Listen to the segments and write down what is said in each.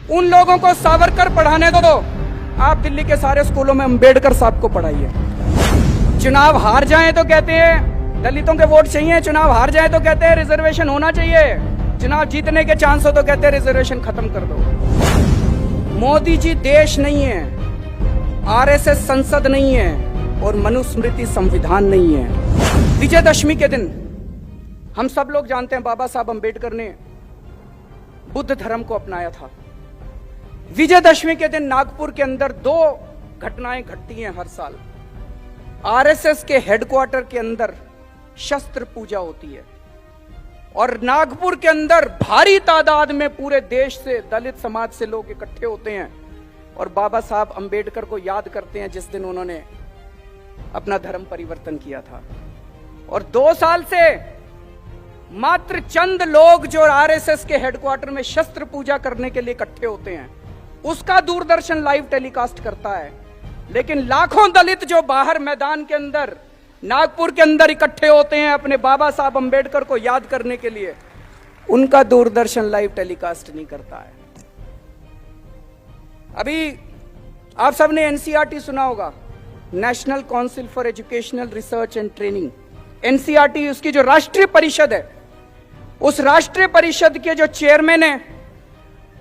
उन लोगों को सावरकर पढ़ाने दो। आप दिल्ली के सारे स्कूलों में अंबेडकर साहब को पढ़ाइए। चुनाव हार जाएं तो कहते हैं दलितों के वोट चाहिए, चुनाव हार जाए तो कहते हैं रिजर्वेशन होना चाहिए, चुनाव जीतने के चांस हो तो कहते हैं रिजर्वेशन खत्म कर दो। मोदी जी देश नहीं है, आरएसएस संसद नहीं है और मनुस्मृति संविधान नहीं है। विजयदशमी के दिन हम सब लोग जानते हैं बाबा साहब अंबेडकर ने बुद्ध धर्म को अपनाया था। विजयदशमी के दिन नागपुर के अंदर 2 घटनाएं घटती हैं हर साल। आरएसएस के हेडक्वार्टर के अंदर शस्त्र पूजा होती है और नागपुर के अंदर भारी तादाद में पूरे देश से दलित समाज से लोग इकट्ठे होते हैं और बाबा साहब अंबेडकर को याद करते हैं जिस दिन उन्होंने अपना धर्म परिवर्तन किया था। और 2 साल से मात्र चंद लोग जो आरएसएस के हेडक्वार्टर में शस्त्र पूजा करने के लिए इकट्ठे होते हैं उसका दूरदर्शन लाइव टेलीकास्ट करता है, लेकिन लाखों दलित जो बाहर मैदान के अंदर नागपुर के अंदर इकट्ठे होते हैं अपने बाबा साहब अंबेडकर को याद करने के लिए, उनका दूरदर्शन लाइव टेलीकास्ट नहीं करता है। अभी आप सबने एनसीईआरटी सुना होगा, national council for educational research and training. NCERT उसकी जो राष्ट्रीय परिषद है, उस राष्ट्रीय परिषद के जो चेयरमैन है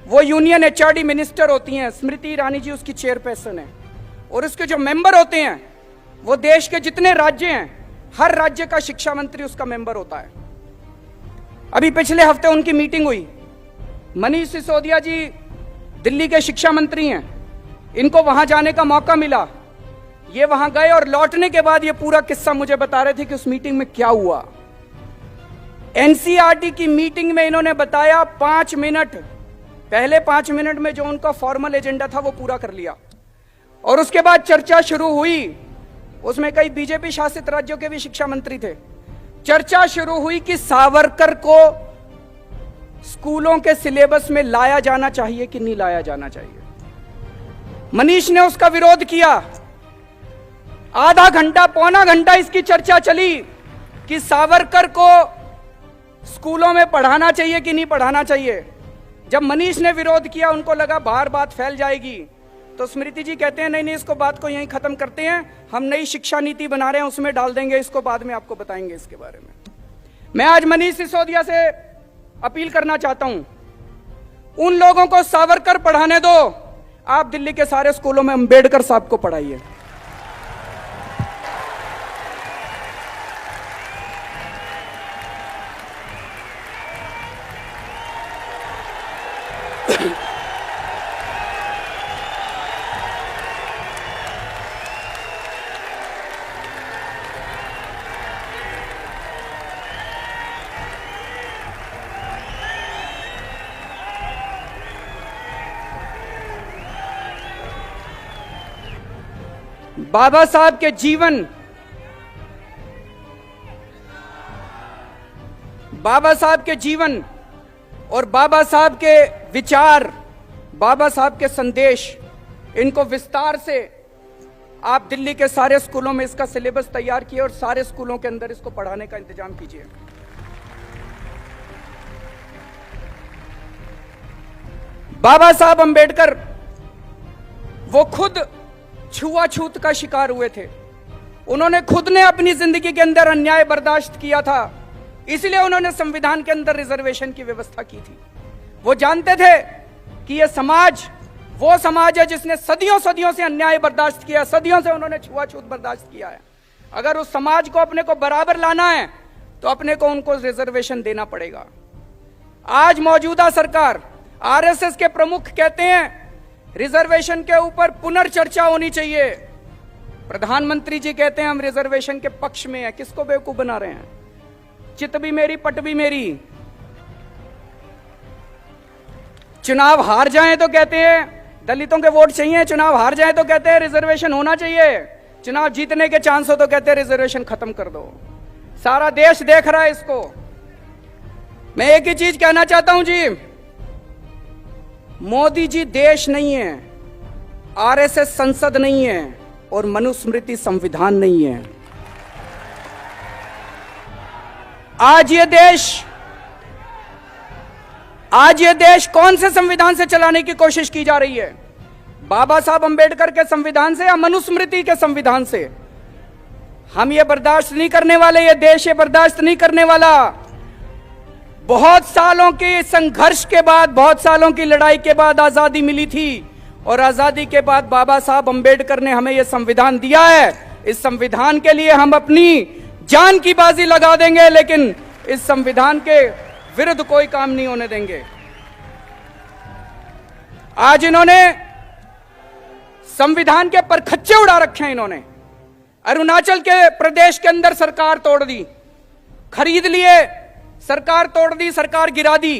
वो यूनियन एचआरडी मिनिस्टर होती हैं, स्मृति ईरानी जी उसकी चेयरपर्सन है। और उसके जो मेंबर होते हैं वो देश के जितने राज्य हैं हर राज्य का शिक्षा मंत्री उसका मेंबर होता है। अभी पिछले हफ्ते उनकी मीटिंग हुई। मनीष सिसोदिया जी दिल्ली के शिक्षा मंत्री हैं, इनको वहां जाने का मौका मिला। ये वहां गए और लौटने के बाद ये पूरा किस्सा मुझे बता रहे थे कि उस मीटिंग में क्या हुआ। एनसीईआरटी की मीटिंग में इन्होंने बताया 5 मिनट, पहले 5 मिनट में जो उनका फॉर्मल एजेंडा था वो पूरा कर लिया और उसके बाद चर्चा शुरू हुई। उसमें कई बीजेपी शासित राज्यों के भी शिक्षा मंत्री थे। चर्चा शुरू हुई कि सावरकर को स्कूलों के सिलेबस में लाया जाना चाहिए कि नहीं लाया जाना चाहिए। मनीष ने उसका विरोध किया। आधा घंटा पौना घंटा इसकी चर्चा चली कि सावरकर को स्कूलों में पढ़ाना चाहिए कि नहीं पढ़ाना चाहिए। जब मनीष ने विरोध किया, उनको लगा बाहर बात फैल जाएगी, तो स्मृति जी कहते हैं नहीं नहीं, इसको बात को यहीं खत्म करते हैं, हम नई शिक्षा नीति बना रहे हैं उसमें डाल देंगे, इसको बाद में आपको बताएंगे इसके बारे में। मैं आज मनीष सिसोदिया से अपील करना चाहता हूं, उन लोगों को सावरकर पढ़ाने दो। आप दिल्ली के सारे स्कूलों में अंबेडकर साहब को पढ़ाइए। बाबा साहब के जीवन, बाबा साहब के जीवन और बाबा साहब के विचार, बाबा साहब के संदेश, इनको विस्तार से आप दिल्ली के सारे स्कूलों में इसका सिलेबस तैयार किए और सारे स्कूलों के अंदर इसको पढ़ाने का इंतजाम कीजिए। बाबा साहब अंबेडकर वो खुद छुआछूत का शिकार हुए थे। उन्होंने खुद ने अपनी जिंदगी के अंदर अन्याय बर्दाश्त किया था, इसलिए उन्होंने संविधान के अंदर रिजर्वेशन की व्यवस्था की थी। वो जानते थे कि यह समाज वो समाज है जिसने सदियों सदियों से अन्याय बर्दाश्त किया, सदियों से उन्होंने छुआछूत बर्दाश्त किया है। अगर उस समाज को अपने को बराबर लाना है तो अपने को उनको रिजर्वेशन देना पड़ेगा। आज मौजूदा सरकार, आरएसएस के प्रमुख कहते हैं रिजर्वेशन के ऊपर पुनर्चर्चा होनी चाहिए। प्रधानमंत्री जी कहते हैं हम रिजर्वेशन के पक्ष में हैं। किसको बेवकूफ बना रहे हैं? चित भी मेरी पट भी मेरी। चुनाव हार जाएं तो कहते हैं दलितों के वोट चाहिए, चुनाव हार जाएं तो कहते हैं रिजर्वेशन होना चाहिए, चुनाव जीतने के चांस हो तो कहते हैं रिजर्वेशन खत्म कर दो। सारा देश देख रहा है इसको। मैं एक ही चीज कहना चाहता हूं जी, मोदी जी देश नहीं है, आरएसएस संसद नहीं है और मनुस्मृति संविधान नहीं है। आज ये देश आज ये देश कौन से संविधान से चलाने की कोशिश की जा रही है? बाबा साहब अंबेडकर के संविधान से या मनुस्मृति के संविधान से? हम ये बर्दाश्त नहीं करने वाले, ये देश ये बर्दाश्त नहीं करने वाला। बहुत सालों के संघर्ष के बाद, बहुत सालों की लड़ाई के बाद आजादी मिली थी और आजादी के बाद बाबा साहब अंबेडकर ने हमें यह संविधान दिया है। इस संविधान के लिए हम अपनी जान की बाजी लगा देंगे, लेकिन इस संविधान के विरुद्ध कोई काम नहीं होने देंगे। आज इन्होंने संविधान के परखच्चे उड़ा रखे हैं। इन्होंने अरुणाचल के प्रदेश के अंदर सरकार तोड़ दी, खरीद लिए, सरकार तोड़ दी, सरकार गिरा दी।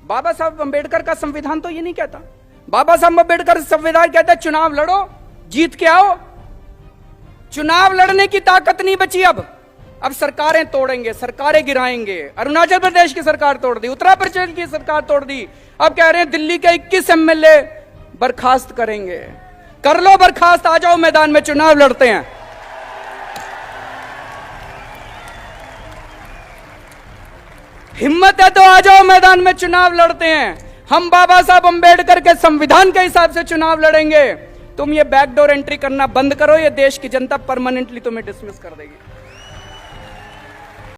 बाबा साहब अंबेडकर का संविधान तो ये नहीं कहता। बाबा साहब अंबेडकर संविधान कहता है चुनाव लड़ो, जीत के आओ। चुनाव लड़ने की ताकत नहीं बची अब सरकारें तोड़ेंगे, सरकारें गिराएंगे। अरुणाचल प्रदेश की सरकार तोड़ दी, उत्तर प्रदेश की सरकार तोड़ दी, अब कह रहे हैं दिल्ली के 21 एमएलए बर्खास्त करेंगे। कर लो बर्खास्त, आ जाओ मैदान में, चुनाव लड़ते हैं। हिम्मत है तो आ जाओ मैदान में, चुनाव लड़ते हैं। हम बाबा साहब अंबेडकर के संविधान के हिसाब से चुनाव लड़ेंगे। तुम ये बैकडोर एंट्री करना बंद करो, ये देश की जनता परमानेंटली तुम्हें डिसमिस कर देगी।